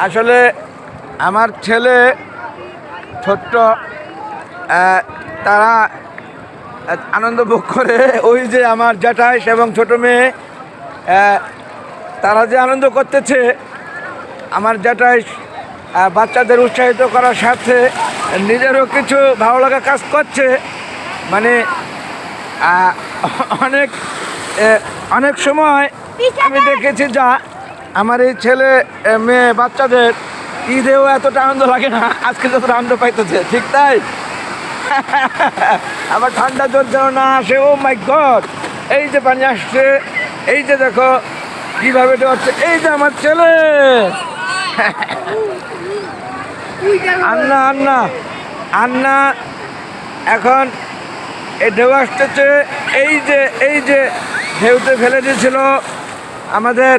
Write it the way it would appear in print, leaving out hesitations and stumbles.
আসলে আমার ছেলে ছোট্ট, তারা আনন্দ ভোগ করে। ওই যে আমার জ্যাঠাইশ এবং ছোট মেয়ে, তারা যে আনন্দ করতেছে, আমার জ্যাঠাইশ বাচ্চাদের উৎসাহিত করার সাথে নিজেরও কিছু ভালো লাগা কাজ করছে। মানে অনেক অনেক সময় আমি দেখেছি যা আমার এই ছেলে মেয়ে বাচ্চাদের ঈদেও এতটা আনন্দ লাগে না আজকে যতটা আনন্দ পাইতেছে, ঠিক তাই? আবার ঠান্ডা জোর যেন না আসে। ও মাই গড, এই যে পানি আসছে, এই যে দেখো কিভাবে হচ্ছে, এই যে আমার ছেলে আন্না আন্না আন্না এখন এই ঢেউ আসতেছে। এই যে ঢেউতে ফেলে দিয়েছিল আমাদের